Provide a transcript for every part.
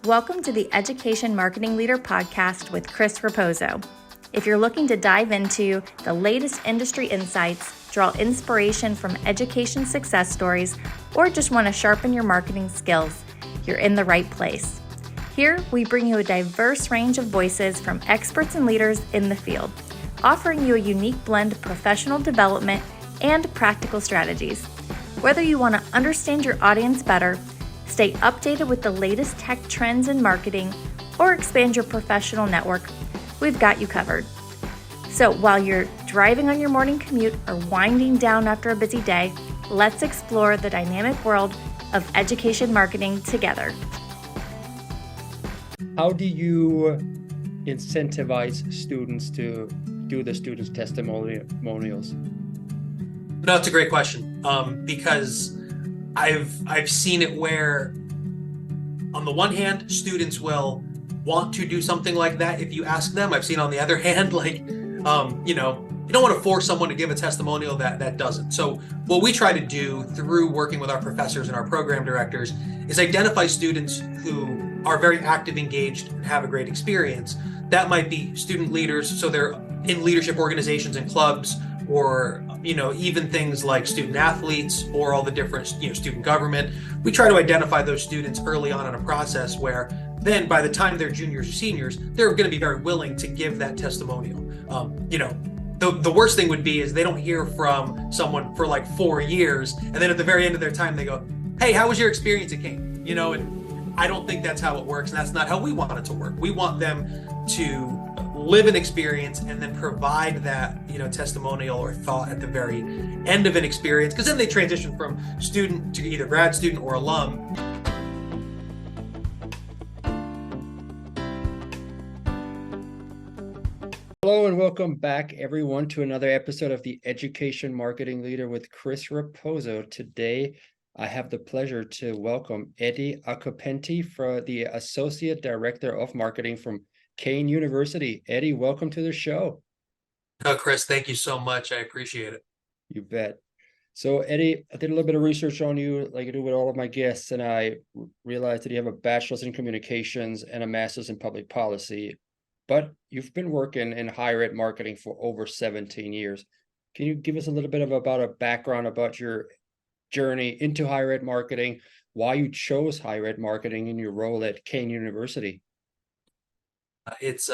Welcome to the Education Marketing Leader podcast with Chris Raposo. If you're looking to dive into the latest industry insights, draw inspiration from education success stories, or just want to sharpen your marketing skills, you're in the right place. Here, we bring you a diverse range of voices from experts and leaders in the field, offering you a unique blend of professional development and practical strategies. Whether you want to understand your audience better, stay updated with the latest tech trends in marketing, or expand your professional network, we've got you covered. So while you're driving on your morning commute or winding down after a busy day, let's explore the dynamic world of education marketing together. How do you incentivize students to do the students' testimonials? No, it's a great question because I've seen it where, on the one hand, students will want to do something like that if you ask them. I've seen on the other hand, you don't want to force someone to give a testimonial that doesn't. So what we try to do through working with our professors and our program directors is identify students who are very active, engaged, and have a great experience. That might be student leaders, so they're in leadership organizations and clubs, or even things like student athletes or all the different student government. We try to identify those students early on in a process where then by the time they're juniors or seniors, they're going to be very willing to give that testimonial. The worst thing would be is they don't hear from someone for like 4 years, and then at the very end of their time they go, "Hey, how was your experience at Kean?" And I don't think that's how it works, and that's not how we want it to work. We want them to live an experience and then provide that testimonial or thought at the very end of an experience, because then they transition from student to either grad student or alum. Hello and welcome back, everyone, to another episode of the Education Marketing Leader with Chris Raposo. Today, I have the pleasure to welcome Eddy Occhipinti, for the Associate Director of Marketing from Kean University. Eddy, welcome to the show. Oh, Chris, thank you so much. I appreciate it. You bet. So, Eddy, I did a little bit of research on you, like I do with all of my guests, and I realized that you have a bachelor's in communications and a master's in public policy. But you've been working in higher ed marketing for over 17 years. Can you give us a little bit about a background about your journey into higher ed marketing, why you chose higher ed marketing in your role at Kean University? It's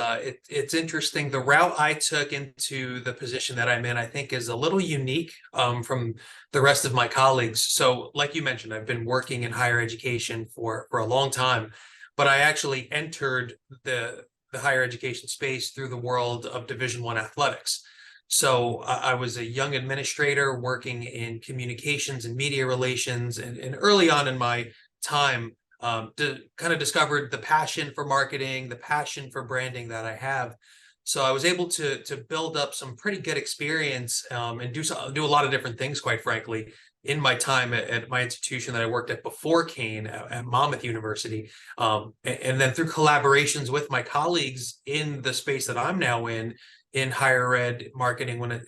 interesting. The route I took into the position that I'm in, I think, is a little unique from the rest of my colleagues. So, like you mentioned, I've been working in higher education for a long time, but I actually entered the higher education space through the world of Division I athletics. So I was a young administrator working in communications and media relations, and early on in my time, kind of discovered the passion for marketing, the passion for branding that I have. So I was able to build up some pretty good experience and do a lot of different things, quite frankly, in my time at my institution that I worked at before Kean at Monmouth University. And then through collaborations with my colleagues in the space that I'm now in higher ed marketing, when it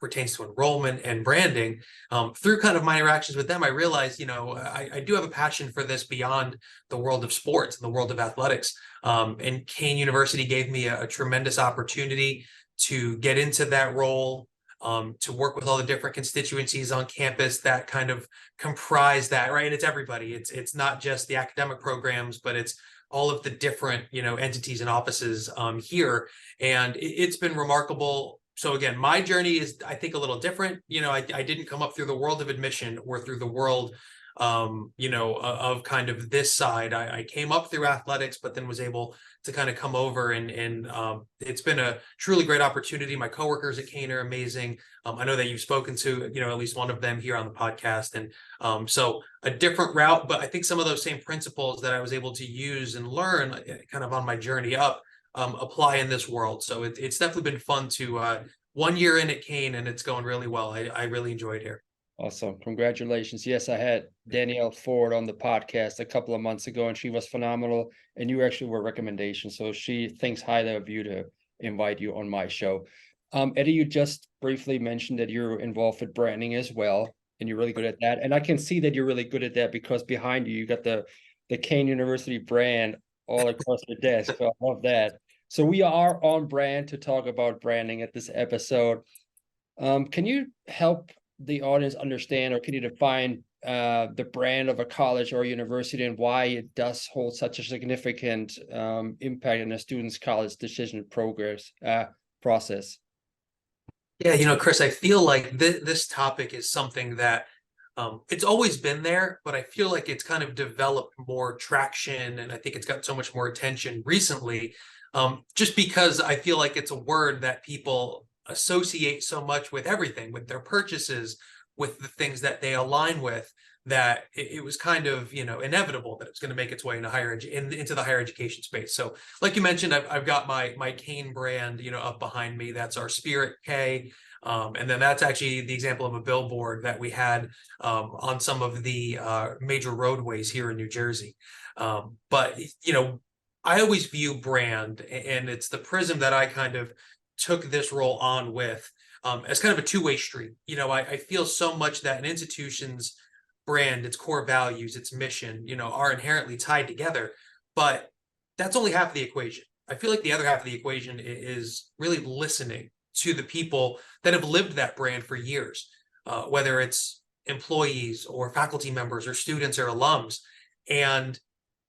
pertains to enrollment and branding, through kind of my interactions with them, I realized I do have a passion for this beyond the world of sports and the world of athletics. And Kean University gave me a tremendous opportunity to get into that role, to work with all the different constituencies on campus that kind of comprise that, right? It's everybody. It's not just the academic programs, but it's all of the different, entities and offices here. And it's been remarkable. So again, my journey is, I think, a little different. I didn't come up through the world of admission or through the world, of kind of this side. I came up through athletics, but then was able to kind of come over and it's been a truly great opportunity. My coworkers at Kean are amazing. I know that you've spoken to, at least one of them here on the podcast. And so a different route, but I think some of those same principles that I was able to use and learn kind of on my journey up apply in this world. So it's definitely been fun to 1 year in at Kean, and it's going really well. I really enjoyed here. Awesome. Congratulations. Yes, I had Danielle Ford on the podcast a couple of months ago, and she was phenomenal. And you actually were a recommendation. So she thinks highly of you to invite you on my show. Eddy, you just briefly mentioned that you're involved with branding as well, and you're really good at that. And I can see that you're really good at that because behind you, you got the Kean University brand all across the desk. So I love that. So we are on brand to talk about branding at this episode. Can you help the audience understand, or can you define the brand of a college or university and why it does hold such a significant impact in a student's college decision process? Yeah, Chris, I feel like this topic is something that it's always been there, but I feel like it's kind of developed more traction, and I think it's got so much more attention recently, just because I feel like it's a word that people associate so much with everything, with their purchases, with the things that they align with, that it was kind of inevitable that it's going to make its way into into the higher education space. So, like you mentioned, I've got my Kean brand, up behind me. That's our Spirit K. And then that's actually the example of a billboard that we had on some of the major roadways here in New Jersey. But I always view brand, and it's the prism that I kind of took this role on with, as kind of a two-way street. I feel so much that an institution's brand, its core values, its mission, are inherently tied together, but that's only half of the equation. I feel like the other half of the equation is really listening to the people that have lived that brand for years, whether it's employees or faculty members or students or alums. And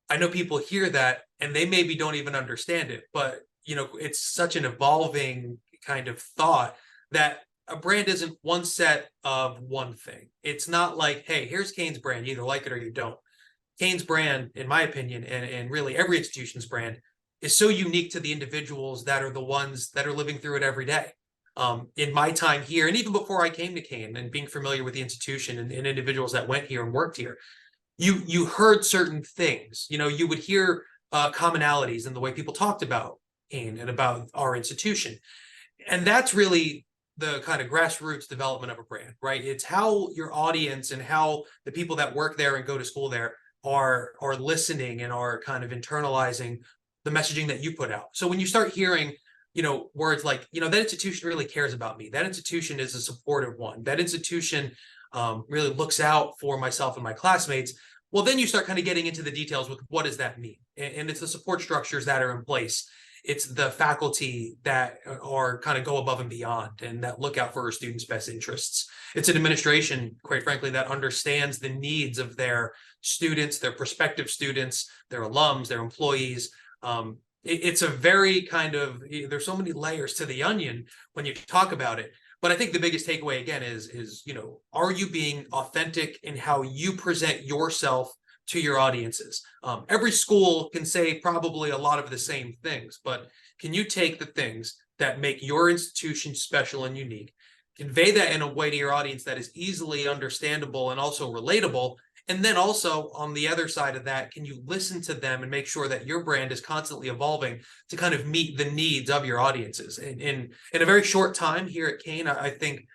I know people hear that and they maybe don't even understand it, but it's such an evolving kind of thought that a brand isn't one set of one thing. It's not like, hey, here's Kean's brand, you either like it or you don't. Kean's brand, in my opinion, and really every institution's brand, is so unique to the individuals that are the ones that are living through it every day. In my time here, and even before I came to Kean and being familiar with the institution and individuals that went here and worked here, you heard certain things. You would hear commonalities in the way people talked about Kean and about our institution. And that's really the kind of grassroots development of a brand, right? It's how your audience and how the people that work there and go to school there are listening and are kind of internalizing the messaging that you put out. So when you start hearing words like, that institution really cares about me, that institution is a supportive one, that institution really looks out for myself and my classmates, well, then you start kind of getting into the details with what does that mean? And it's the support structures that are in place. It's the faculty that are kind of go above and beyond and that look out for our students' best interests. It's an administration, quite frankly, that understands the needs of their students, their prospective students, their alums, their employees. It's a very kind of, there's so many layers to the onion when you talk about it. But I think the biggest takeaway again is, are you being authentic in how you present yourself to your audiences? Every school can say probably a lot of the same things, but can you take the things that make your institution special and unique, convey that in a way to your audience that is easily understandable and also relatable? And then also on the other side of that, can you listen to them and make sure that your brand is constantly evolving to kind of meet the needs of your audiences? And in a very short time here at Kean, I think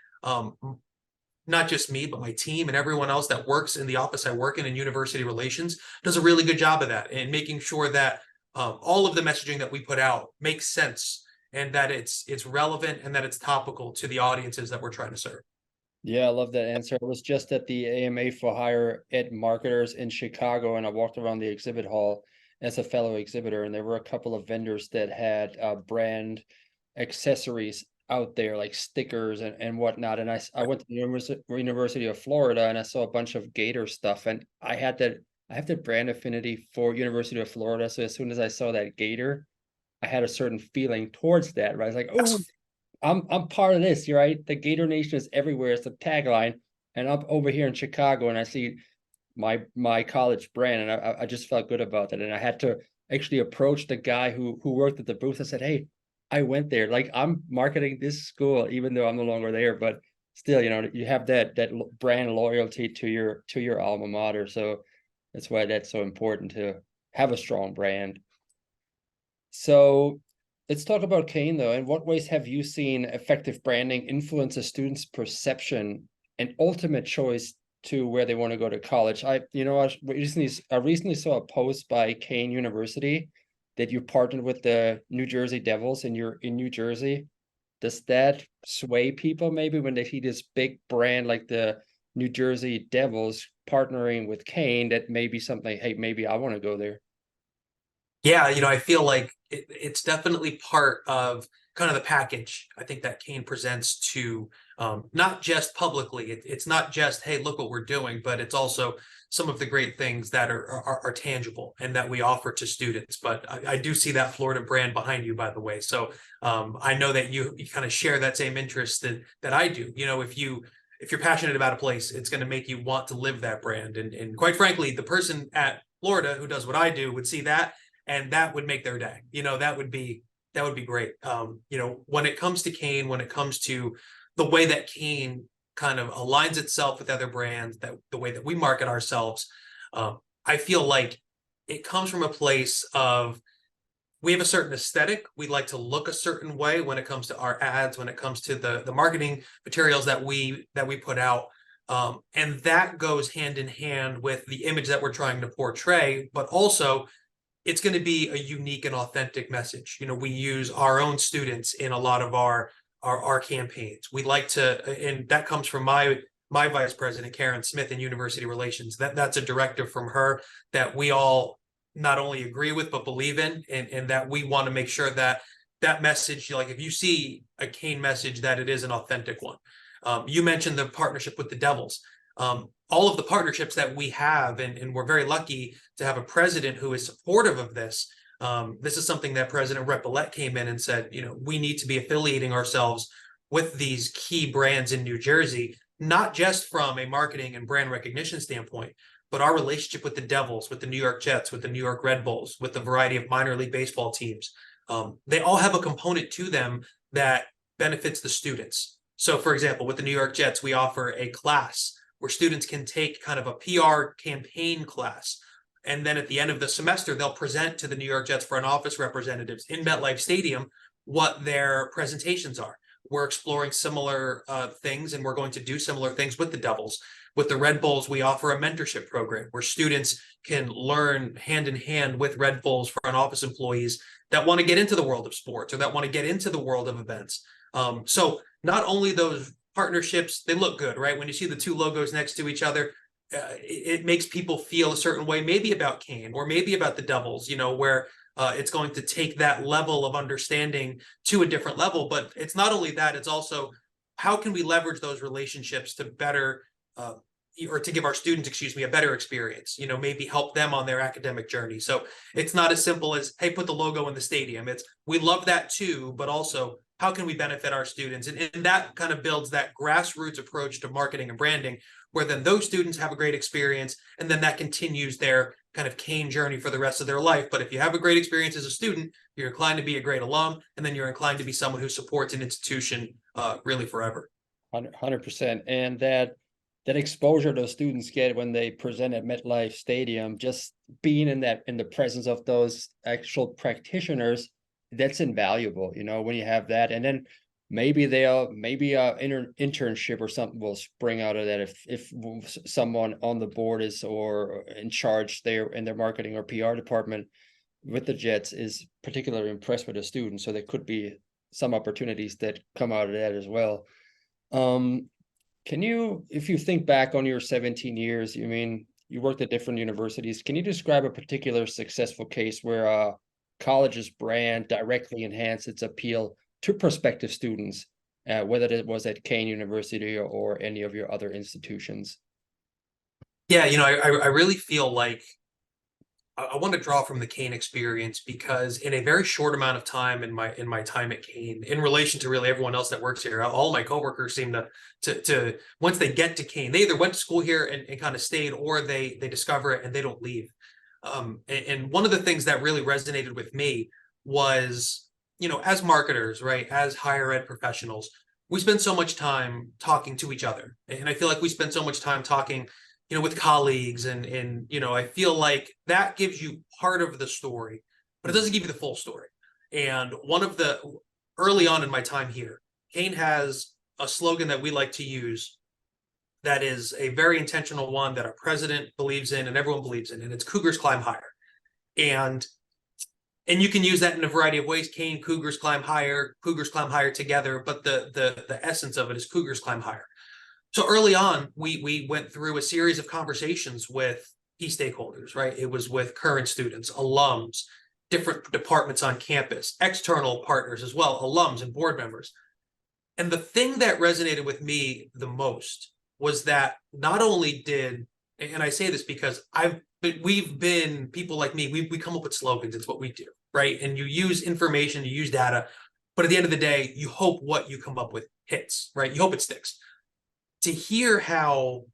not just me, but my team and everyone else that works in the office I work in university relations does a really good job of that, and making sure that all of the messaging that we put out makes sense and that it's relevant and that it's topical to the audiences that we're trying to serve. Yeah, I love that answer. I was just at the AMA for Higher Ed Marketers in Chicago, and I walked around the exhibit hall as a fellow exhibitor, and there were a couple of vendors that had brand accessories out there, like stickers and whatnot. And I went to the University of Florida, and I saw a bunch of Gator stuff, and I have the brand affinity for University of Florida. So as soon as I saw that Gator, I had a certain feeling towards that, right? I was like, oh, I'm part of this, right? The Gator Nation is everywhere. It's the tagline. And I'm over here in Chicago and I see my college brand, and I just felt good about that. And I had to actually approach the guy who worked at the booth. I said, hey, I went there. Like, I'm marketing this school, even though I'm no longer there, but still, you have that brand loyalty to your alma mater. So that's why that's so important to have a strong brand. So let's talk about Kean, though. In what ways have you seen effective branding influence a student's perception and ultimate choice to where they want to go to college? I recently saw a post by Kean University that you partnered with the New Jersey Devils and you're in New Jersey. Does that sway people maybe when they see this big brand like the New Jersey Devils partnering with Kean, that maybe something, hey, maybe I want to go there? Yeah, I feel like it's definitely part of kind of the package I think that Kean presents to not just publicly. It's not just, hey, look what we're doing, but it's also some of the great things that are tangible and that we offer to students. But I do see that Florida brand behind you, by the way. So I know that you kind of share that same interest that I do. If you're passionate about a place, it's going to make you want to live that brand. And quite frankly, the person at Florida who does what I do would see that, and that would make their day. That would be great. When it comes to Kean, when it comes to the way that Kean kind of aligns itself with other brands, that the way that we market ourselves, I feel like it comes from a place of, we have a certain aesthetic. We like to look a certain way when it comes to our ads, when it comes to the marketing materials that we put out. And that goes hand in hand with the image that we're trying to portray, but also it's going to be a unique and authentic message. We use our own students in a lot of our campaigns. We like to, and that comes from my vice president, Karen Smith, in university relations. That's a directive from her that we all not only agree with, but believe in, and that we want to make sure that message, like if you see a Kean message, that it is an authentic one. You mentioned the partnership with the Devils. All of the partnerships that we have, and we're very lucky to have a president who is supportive of this. This is something that President Repillette came in and said, we need to be affiliating ourselves with these key brands in New Jersey, not just from a marketing and brand recognition standpoint, but our relationship with the Devils, with the New York Jets, with the New York Red Bulls, with the variety of minor league baseball teams. They all have a component to them that benefits the students. So, for example, with the New York Jets, we offer a class where students can take kind of a PR campaign class. And then at the end of the semester, they'll present to the New York Jets front office representatives in MetLife Stadium what their presentations are. We're exploring similar things, and we're going to do similar things with the Devils. With the Red Bulls, we offer a mentorship program where students can learn hand in hand with Red Bulls front office employees that want to get into the world of sports or that want to get into the world of events. So not only those partnerships, they look good, right? When you see the two logos next to each other, it makes people feel a certain way, maybe about Kean or maybe about the Devils, where it's going to take that level of understanding to a different level. But it's not only that, it's also how can we leverage those relationships to better or to give our students, a better experience, maybe help them on their academic journey. So it's not as simple as, hey, put the logo in the stadium. It's, we love that too, but also how can we benefit our students? And that kind of builds that grassroots approach to marketing and branding, where then those students have a great experience, and then that continues their kind of Kean journey for the rest of their life. But if you have a great experience as a student, you're inclined to be a great alum, and then you're inclined to be someone who supports an institution really forever. 100%. And that exposure those students get when they present at MetLife Stadium, just being in the presence of those actual practitioners, that's invaluable, when you have that. And then maybe a internship or something will spring out of that if someone on the board is or in charge there in their marketing or PR department with the Jets is particularly impressed with the students. So there could be some opportunities that come out of that as well. Can you, if you think back on your 17 years, you worked at different universities, can you describe a particular successful case where a college's brand directly enhanced its appeal to prospective students, whether it was at Kean University or any of your other institutions? Yeah, I really feel like I want to draw from the Kean experience, because in a very short amount of time in my time at Kean, in relation to really everyone else that works here, all my coworkers seem to once they get to Kean, they either went to school here and kind of stayed, or they discover it and they don't leave. And one of the things that really resonated with me was, as marketers, right, as higher ed professionals, we spend so much time talking to each other, and I feel like we spend so much time talking with colleagues, and I feel like that gives you part of the story, but it doesn't give you the full story. And early on in my time here, Kean has a slogan that we like to use that is a very intentional one that our president believes in and everyone believes in, and it's Cougars Climb Higher. And you can use that in a variety of ways. Kean, Cougars climb higher together, but the essence of it is Cougars climb higher. So early on, we went through a series of conversations with key stakeholders, right? It was with current students, alums, different departments on campus, external partners as well, alums and board members. And the thing that resonated with me the most was that not only did, and I say this because we've been people like me, we come up with slogans. It's what we do, right? And you use information, you use data, but at the end of the day, you hope what you come up with hits, right? You hope it sticks. To hear how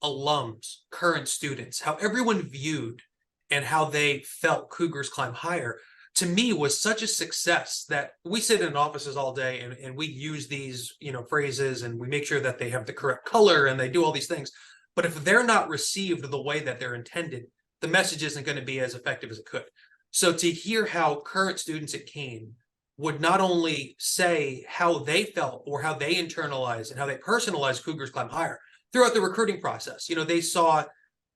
alums, current students, how everyone viewed and how they felt Cougars Climb Higher, to me was such a success that we sit in offices all day and we use these, phrases, and we make sure that they have the correct color and they do all these things. But if they're not received the way that they're intended, the message isn't going to be as effective as it could. So to hear how current students at Kean would not only say how they felt or how they internalized and how they personalized Cougars Climb Higher throughout the recruiting process. They saw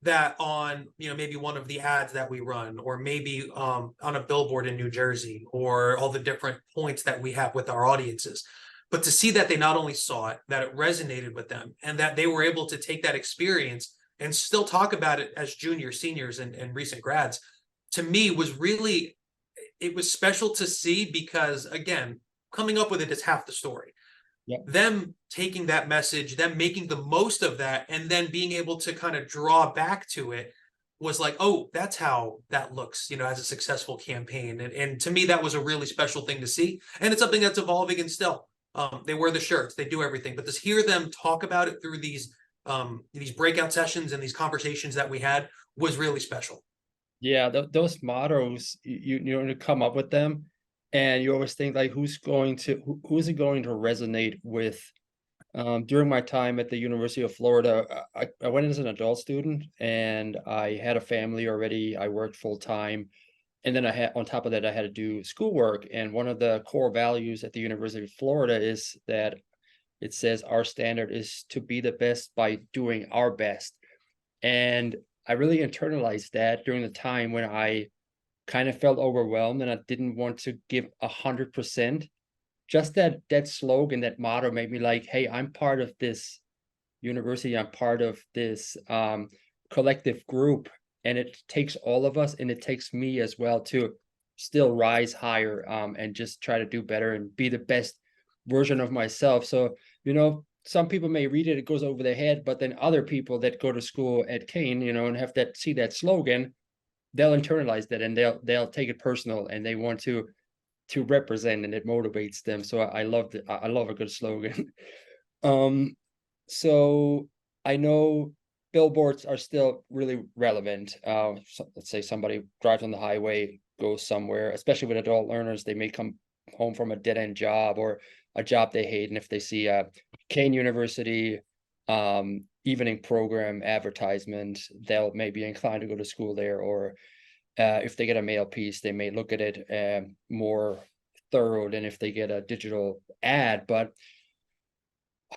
that on, maybe one of the ads that we run, or maybe on a billboard in New Jersey, or all the different points that we have with our audiences. But to see that they not only saw it, that it resonated with them, and that they were able to take that experience and still talk about it as juniors, seniors, and recent grads, to me was really, it was special to see, because again, coming up with it is half the story. Yep. Them taking that message, them making the most of that, and then being able to kind of draw back to it was like, oh, that's how that looks, as a successful campaign. And to me, that was a really special thing to see. And it's something that's evolving, and still, they wear the shirts, they do everything, but to hear them talk about it through these breakout sessions and these conversations that we had was really special. Yeah, those mottos, you come up with them, and you always think like, who's it going to resonate with? During my time at the University of Florida, I went as an adult student, and I had a family already. I worked full time, and then on top of that, I had to do schoolwork. And one of the core values at the University of Florida is that it says our standard is to be the best by doing our best. And I really internalized that during the time when I kind of felt overwhelmed and I didn't want to give 100%. Just that slogan, that motto made me like, hey, I'm part of this university. I'm part of this collective group, and it takes all of us, and it takes me as well to still rise higher and just try to do better and be the best version of myself. So, some people may read it, it goes over their head, but then other people that go to school at Kean, and have see that slogan, they'll internalize that, and they'll take it personal, and they want to represent, and it motivates them. So I love a good slogan. So I know billboards are still really relevant. So let's say somebody drives on the highway, goes somewhere, especially with adult learners, they may come home from a dead-end job or a job they hate, and if they see a Kean University evening program advertisement, they'll maybe inclined to go to school there. Or if they get a mail piece, they may look at it more thorough than if they get a digital ad. But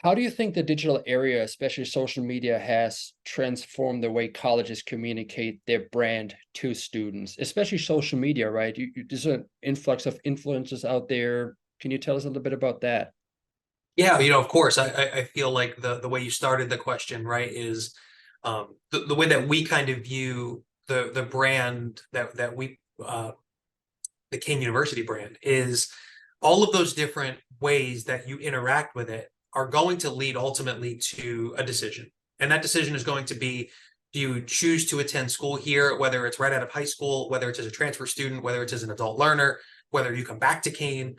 how do you think the digital area, especially social media, has transformed the way colleges communicate their brand to students, especially social media, right? There's an influx of influencers out there. Can you tell us a little bit about that? Yeah, of course, I feel like the way you started the question, right, is the way that we kind of view the brand that we the Kean University brand is all of those different ways that you interact with it are going to lead ultimately to a decision. And that decision is going to be, do you choose to attend school here, whether it's right out of high school, whether it's as a transfer student, whether it's as an adult learner, whether you come back to Kean,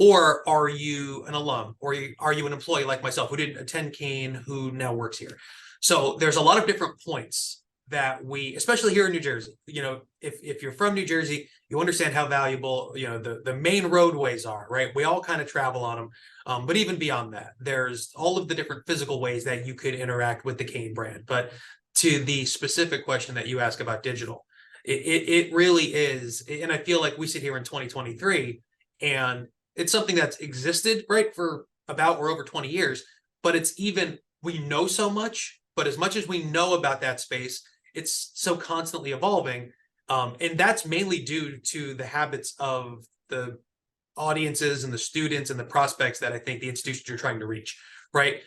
or are you an alum, or are you an employee like myself who didn't attend Kean, who now works here? So there's a lot of different points that we, especially here in New Jersey, if you're from New Jersey, you understand how valuable, the main roadways are, right? We all kind of travel on them. But even beyond that, there's all of the different physical ways that you could interact with the Kean brand. But to the specific question that you ask about digital, it really is. And I feel like we sit here in 2023, and it's something that's existed, right, for about or over 20 years, but we know so much, but as much as we know about that space, it's so constantly evolving. And that's mainly due to the habits of the audiences and the students and the prospects that I think the institutions are trying to reach, right?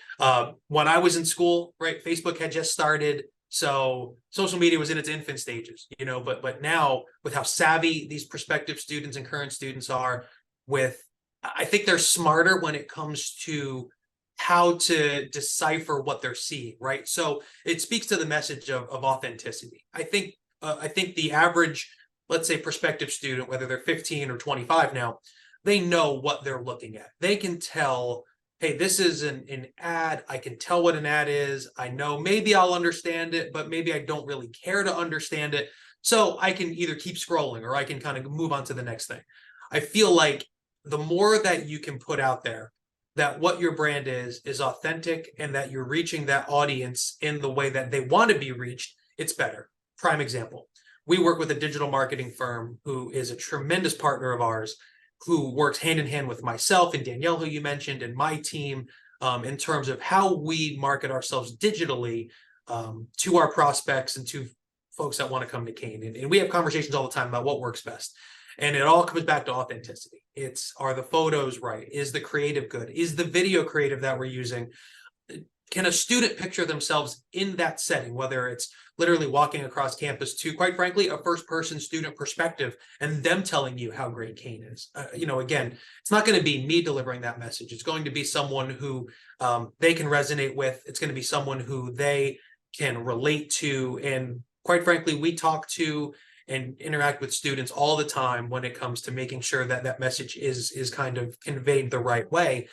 When I was in school, right, Facebook had just started. So social media was in its infant stages, but now with how savvy these prospective students and current students are I think they're smarter when it comes to how to decipher what they're seeing, right? So it speaks to the message of authenticity. I think the average, let's say, prospective student, whether they're 15 or 25 now, they know what they're looking at. They can tell, hey, this is an ad. I can tell what an ad is. I know maybe I'll understand it, but maybe I don't really care to understand it. So I can either keep scrolling or I can kind of move on to the next thing. I feel like the more that you can put out there that what your brand is authentic and that you're reaching that audience in the way that they want to be reached, it's better. Prime example. We work with a digital marketing firm who is a tremendous partner of ours, who works hand in hand with myself and Danielle, who you mentioned, and my team in terms of how we market ourselves digitally to our prospects and to folks that want to come to Kean. And we have conversations all the time about what works best. And it all comes back to authenticity. Are the photos right? Is the creative good? Is the video creative that we're using? Can a student picture themselves in that setting, whether it's literally walking across campus to, quite frankly, a first-person student perspective and them telling you how great Kean is? Again, it's not going to be me delivering that message. It's going to be someone who they can resonate with. It's going to be someone who they can relate to. And quite frankly, we talk to and interact with students all the time when it comes to making sure that that message is kind of conveyed the right way.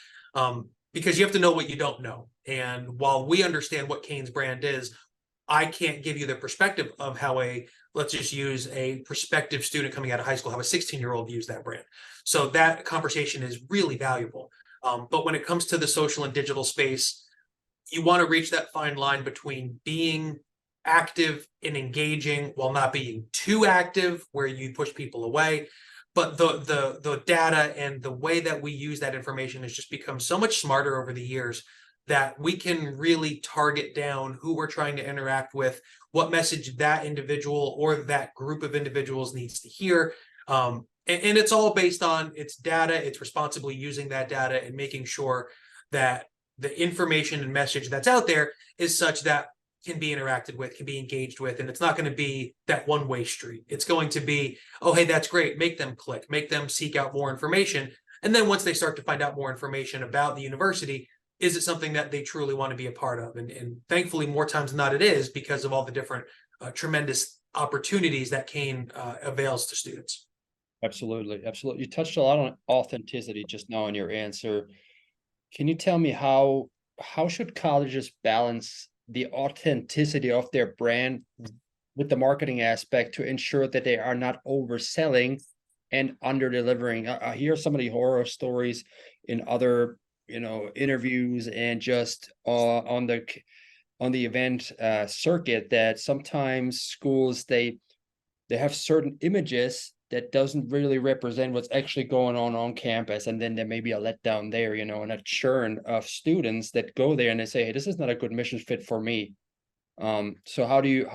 Because you have to know what you don't know. And while we understand what Kean's brand is, I can't give you the perspective of how let's just use a prospective student coming out of high school, how a 16-year-old views that brand. So that conversation is really valuable. But when it comes to the social and digital space, you want to reach that fine line between being active and engaging while not being too active, where you push people away. But the data and the way that we use that information has just become so much smarter over the years that we can really target down who we're trying to interact with, what message that individual or that group of individuals needs to hear. And it's all based on its data. It's responsibly using that data and making sure that the information and message that's out there is such that can be interacted with, can be engaged with, and it's not going to be that one-way street. It's going to be, oh, hey, that's great. Make them click, make them seek out more information. And then once they start to find out more information about the university, is it something that they truly want to be a part of? And thankfully, more times than not, it is, because of all the different tremendous opportunities that Kean avails to students. Absolutely. Absolutely. You touched a lot on authenticity just now in your answer. Can you tell me how should colleges balance the authenticity of their brand with the marketing aspect to ensure that they are not overselling and under delivering? I hear some of the horror stories in other interviews and just on the event circuit, that sometimes schools they have certain images that doesn't really represent what's actually going on campus, and then there may be a letdown there, and a churn of students that go there and they say, hey, this is not a good mission fit for me. So how do you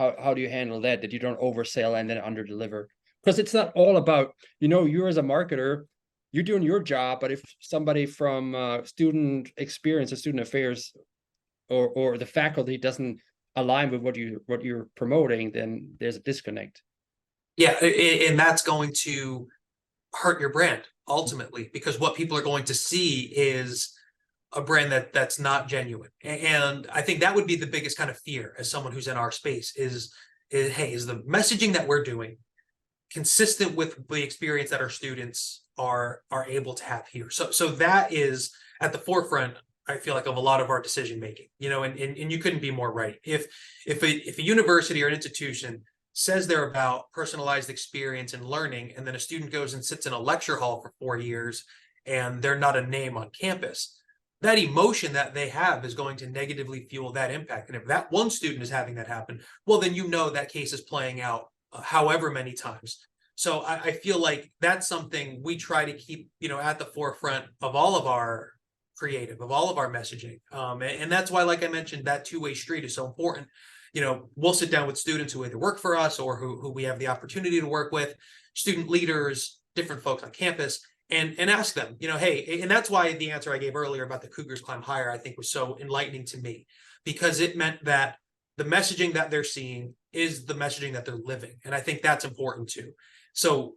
handle that you don't oversell and then under deliver? Because it's not all about, you as a marketer, you're doing your job, but if somebody from student experience or student affairs or the faculty doesn't align with what you're promoting, then there's a disconnect. Yeah, and that's going to hurt your brand ultimately, because what people are going to see is a brand that's not genuine. And I think that would be the biggest kind of fear as someone who's in our space is hey, is the messaging that we're doing consistent with the experience that our students are able to have here? So that is at the forefront, I feel like, of a lot of our decision making, and you couldn't be more right. If a university or an institution says they're about personalized experience and learning, and then a student goes and sits in a lecture hall for 4 years and they're not a name on campus, that emotion that they have is going to negatively fuel that impact. And if that one student is having that happen, well, then that case is playing out however many times. So I feel like that's something we try to keep, at the forefront of all of our creative, of all of our messaging. And that's why, like I mentioned, that two-way street is so important. We'll sit down with students who either work for us or who we have the opportunity to work with, student leaders, different folks on campus, and ask them, hey, and that's why the answer I gave earlier about the Cougars Climb Higher, I think, was so enlightening to me, because it meant that the messaging that they're seeing is the messaging that they're living. And I think that's important too. So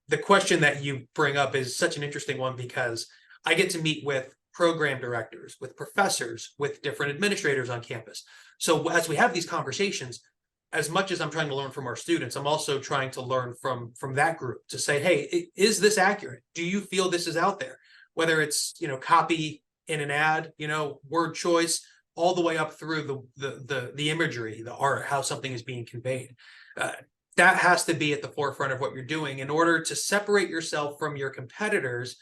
the question that you bring up is such an interesting one, because I get to meet with program directors, with professors, with different administrators on campus. So as we have these conversations, as much as I'm trying to learn from our students, I'm also trying to learn from that group to say, hey, is this accurate? Do you feel this is out there? Whether it's, copy in an ad, word choice, all the way up through the imagery, the art, how something is being conveyed. That has to be at the forefront of what you're doing in order to separate yourself from your competitors,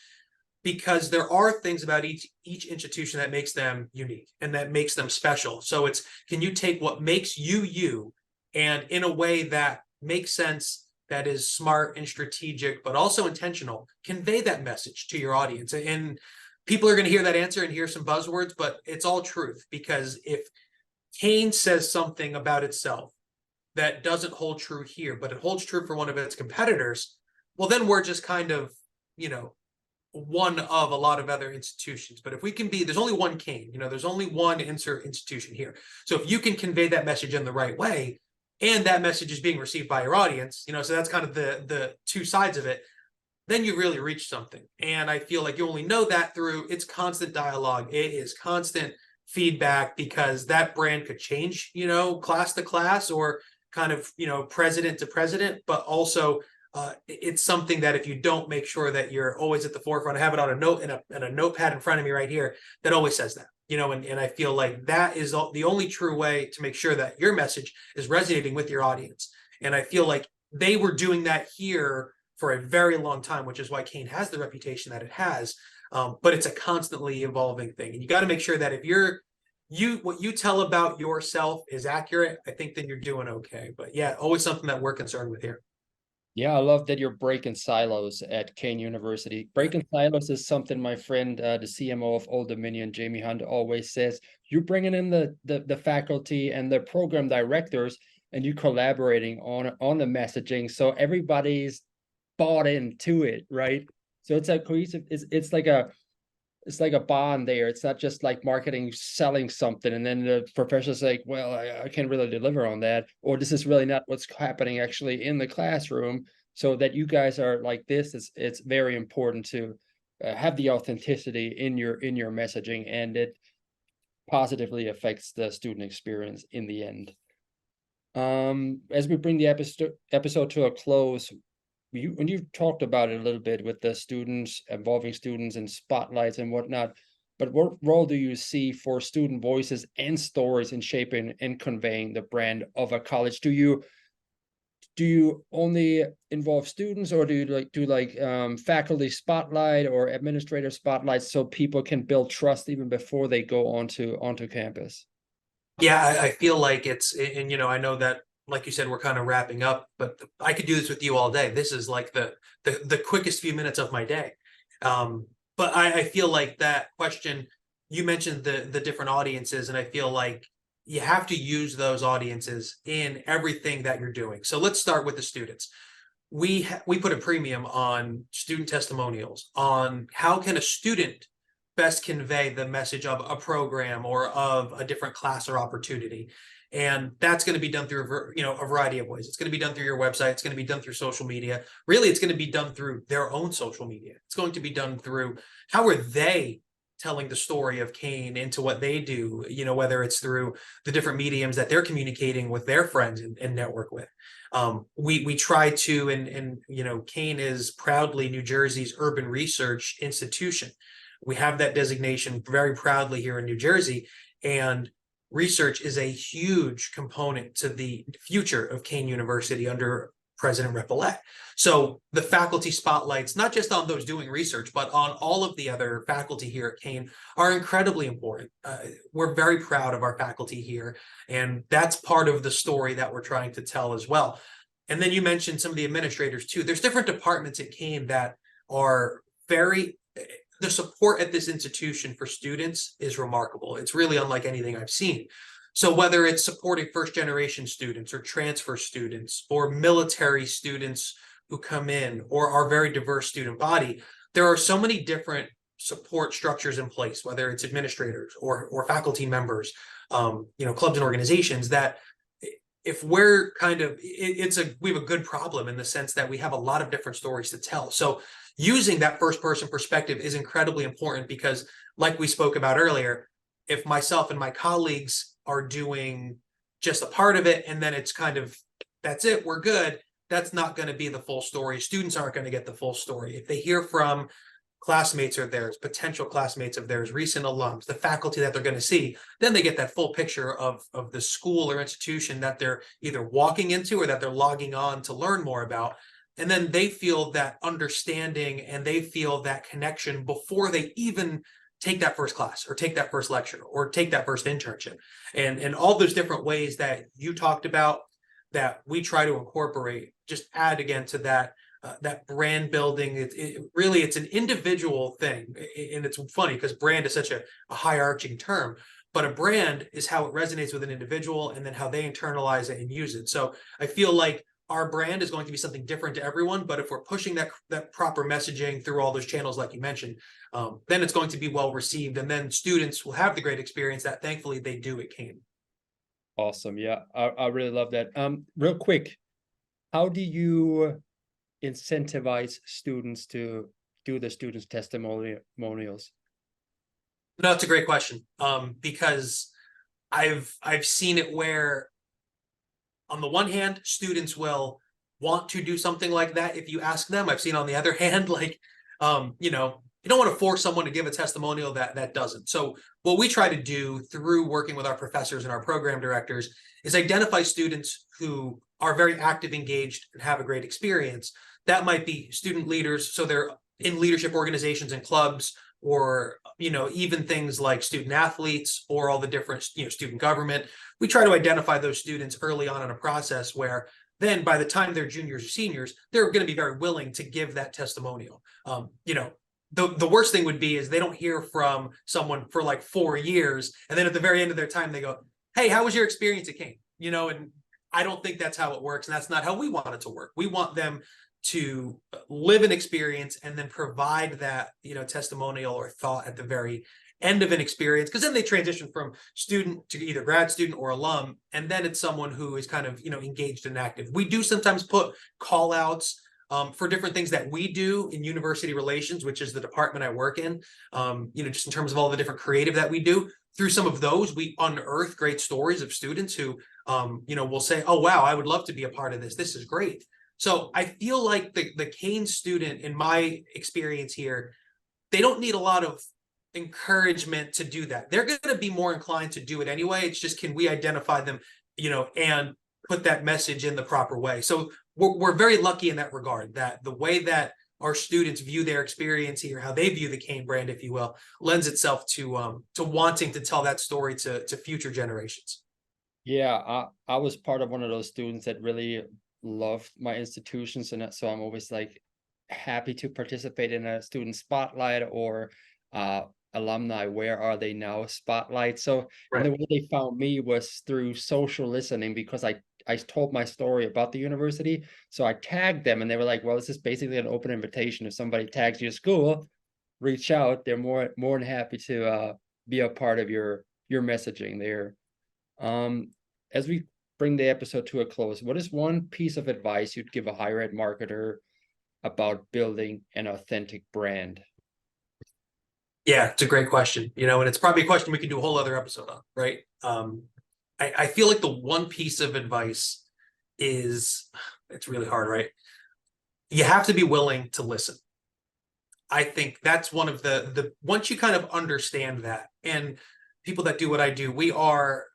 because there are things about each institution that makes them unique and that makes them special. So it's, can you take what makes you you, and in a way that makes sense, that is smart and strategic, but also intentional, convey that message to your audience. And people are going to hear that answer and hear some buzzwords, but it's all truth. Because if Kean says something about itself that doesn't hold true here, but it holds true for one of its competitors, well, then we're just kind of, one of a lot of other institutions. But if we can be, there's only one Kean, there's only one institution here. So if you can convey that message in the right way, and that message is being received by your audience, so that's kind of the two sides of it, then you really reach something. And I feel like you only know that through its constant dialogue. It is constant feedback, because that brand could change, class to class, or kind of, president to president, but also it's something that if you don't make sure that you're always at the forefront, I have it on a note and a notepad in front of me right here that always says that, and I feel like that is the only true way to make sure that your message is resonating with your audience. And I feel like they were doing that here for a very long time, which is why Kean has the reputation that it has. But it's a constantly evolving thing. And you got to make sure that if what you tell about yourself is accurate, I think then you're doing okay. But yeah, always something that we're concerned with here. Yeah, I love that you're breaking silos at Kean University. Breaking silos is something my friend, the CMO of Old Dominion, Jamie Hunt, always says. You're bringing in the faculty and the program directors, and you're collaborating on the messaging, so everybody's bought into it, right? So it's a cohesive. It's like a bond there. It's not just like marketing selling something and then the professor's like, well, I can't really deliver on that, or this is really not what's happening actually in the classroom. So that you guys are like this, it's very important to have the authenticity in your messaging, and it positively affects the student experience in the end. As we bring the episode to a close, when you talked about it a little bit with the students, involving students in spotlights and whatnot, but what role do you see for student voices and stories in shaping and conveying the brand of a college? Do you only involve students, or do you do faculty spotlight or administrator spotlights, so people can build trust even before they go onto campus? Yeah, I feel like it's, and I know that, like you said, we're kind of wrapping up, but I could do this with you all day. This is like the quickest few minutes of my day. But I feel like that question, you mentioned the different audiences, and I feel like you have to use those audiences in everything that you're doing. So let's start with the students. We put a premium on student testimonials, on how can a student best convey the message of a program or of a different class or opportunity. And that's going to be done through a variety of ways. It's going to be done through your website. It's going to be done through social media. Really, it's going to be done through their own social media. It's going to be done through how are they telling the story of Kean into what they do, whether it's through the different mediums that they're communicating with their friends and network with. We try to, and Kean is proudly New Jersey's urban research institution. We have that designation very proudly here in New Jersey, and research is a huge component to the future of Kean University under President Repillette. So the faculty spotlights, not just on those doing research, but on all of the other faculty here at Kean, are incredibly important. We're very proud of our faculty here, and that's part of the story that we're trying to tell as well. And then you mentioned some of the administrators too. There's different departments at Kean that are the support at this institution for students is remarkable. It's really unlike anything I've seen. So whether it's supporting first generation students or transfer students or military students who come in, or our very diverse student body, there are so many different support structures in place, whether it's administrators or faculty members, clubs and organizations, that if we're kind of, we have a good problem in the sense that we have a lot of different stories to tell. So using that first person perspective is incredibly important, because like we spoke about earlier, if myself and my colleagues are doing just a part of it and then it's kind of, that's it, we're good, that's not going to be the full story. Students aren't going to get the full story. If they hear from classmates of theirs, potential classmates of theirs, recent alums, the faculty that they're going to see, then they get that full picture of the school or institution that they're either walking into or that they're logging on to learn more about. And then they feel that understanding and they feel that connection before they even take that first class or take that first lecture or take that first internship. And all those different ways that you talked about that we try to incorporate, just add again to that brand building. It's an individual thing. And it's funny because brand is such a high arching term, but a brand is how it resonates with an individual and then how they internalize it and use it. So I feel like our brand is going to be something different to everyone, but if we're pushing that proper messaging through all those channels, like you mentioned, then it's going to be well received. And then students will have the great experience that thankfully they do at Kean. Awesome. Yeah, I really love that. Real quick, how do you incentivize students to do the students' testimonials? No, it's a great question. Because I've seen it where, on the one hand, students will want to do something like that if you ask them. I've seen on the other hand, like, you don't want to force someone to give a testimonial that doesn't. So what we try to do through working with our professors and our program directors is identify students who are very active, engaged, and have a great experience. That might be student leaders, so they're in leadership organizations and clubs, or even things like student athletes or all the different student government. We try to identify those students early on in a process where then by the time they're juniors or seniors, they're going to be very willing to give that testimonial. The worst thing would be is they don't hear from someone for like 4 years, and then at the very end of their time they go, "Hey, how was your experience at Kean?" And I don't think that's how it works, and that's not how we want it to work. We want them to live an experience and then provide that testimonial or thought at the very end of an experience, because then they transition from student to either grad student or alum, and then it's someone who is kind of engaged and active. We do sometimes put call outs for different things that we do in university relations, which is the department I work in, just in terms of all the different creative that we do. Through some of those, we unearth great stories of students who will say, "Oh, wow, I would love to be a part of this. This is great." So I feel like the Kean student, in my experience here, they don't need a lot of encouragement to do that. They're going to be more inclined to do it anyway. It's just, can we identify them, and put that message in the proper way? So we're very lucky in that regard, that the way that our students view their experience here, how they view the Kean brand, if you will, lends itself to wanting to tell that story to future generations. Yeah, I was part of one of those students that really loved my institutions, and so I'm always like happy to participate in a student spotlight or alumni where are they now spotlight. So Right. and the way they found me was through social listening, because I told my story about the university, so I tagged them and they were like, well, this is basically an open invitation. If somebody tags your school, reach out. They're more than happy to be a part of your messaging there. As we bring the episode to a close, what is one piece of advice you'd give a higher ed marketer about building an authentic brand? Yeah, it's a great question, and it's probably a question we could do a whole other episode on, right? I feel like the one piece of advice is, it's really hard, right? You have to be willing to listen. I think that's one of the once you kind of understand that, and people that do what I do, we are,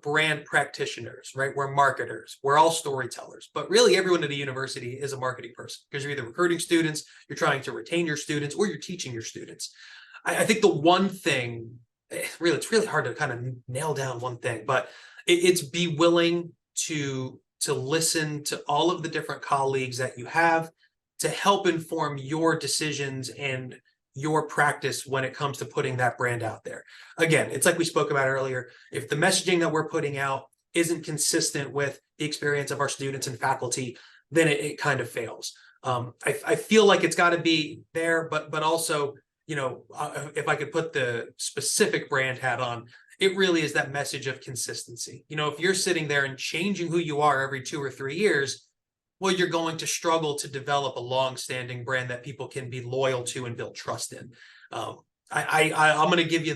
brand practitioners, right? We're marketers, we're all storytellers, but really everyone at a university is a marketing person, because you're either recruiting students, you're trying to retain your students, or you're teaching your students. I think the one thing, it's really hard to kind of nail down one thing, but it's be willing to listen to all of the different colleagues that you have to help inform your decisions and your practice when it comes to putting that brand out there. Again, it's like we spoke about earlier. If the messaging that we're putting out isn't consistent with the experience of our students and faculty, then it kind of fails. I feel like it's got to be there, but also, if I could put the specific brand hat on, it really is that message of consistency. You know, if you're sitting there and changing who you are every 2 or 3 years, well, you're going to struggle to develop a long-standing brand that people can be loyal to and build trust in. I'm going to give you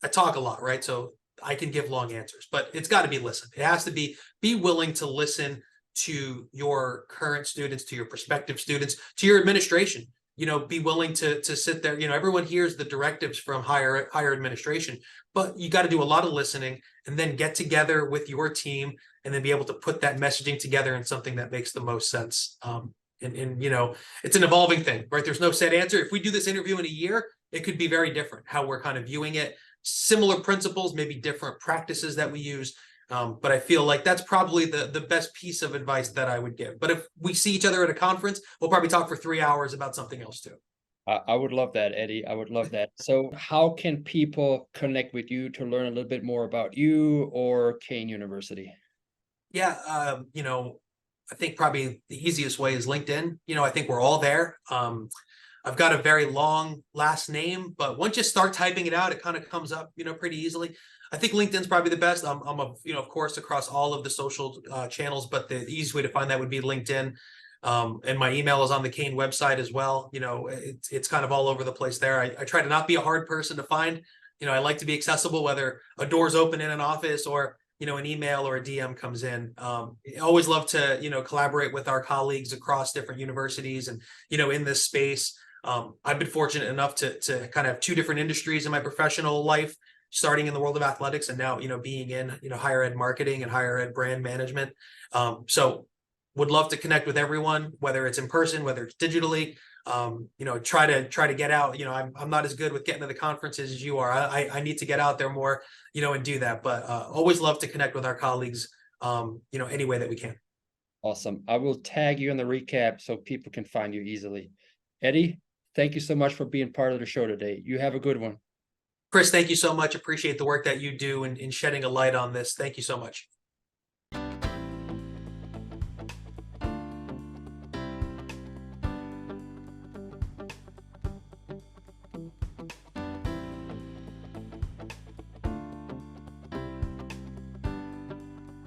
I talk a lot, right? So I can give long answers, but it's got to be listen. It has to be willing to listen to your current students, to your prospective students, to your administration. You know, be willing to sit there. You know, everyone hears the directives from higher administration, but you got to do a lot of listening and then get together with your team and then be able to put that messaging together in something that makes the most sense. And you know, it's an evolving thing, right? There's no set answer. If we do this interview in a year, it could be very different how we're kind of viewing it. Similar principles, maybe different practices that we use. But I feel like that's probably the best piece of advice that I would give. But if we see each other at a conference, we'll probably talk for 3 hours about something else too. I would love that, Eddie. I would love that. So how can people connect with you to learn a little bit more about you or Kean University? Yeah, you know, I think probably the easiest way is LinkedIn. You know, I think we're all there. I've got a very long last name, but once you start typing it out, it kind of comes up, you know, pretty easily. I think LinkedIn's probably the best. You know, of course, across all of the social channels, but the easiest way to find that would be LinkedIn. And my email is on the Kean website as well. You know, it's kind of all over the place there. I try to not be a hard person to find. You know, I like to be accessible, whether a door's open in an office or, you know, an email or a DM comes in. I always love to, you know, collaborate with our colleagues across different universities and, you know, in this space. I've been fortunate enough to kind of have 2 different industries in my professional life, starting in the world of athletics and now, you know, being in, you know, higher ed marketing and higher ed brand management. So would love to connect with everyone, whether it's in person, whether it's digitally. You know, try to get out. You know, I'm not as good with getting to the conferences as you are. I need to get out there more, you know, and do that. But always love to connect with our colleagues, you know, any way that we can. Awesome. I will tag you in the recap so people can find you easily. Eddie, thank you so much for being part of the show today. You have a good one. Chris, thank you so much. Appreciate the work that you do in shedding a light on this. Thank you so much.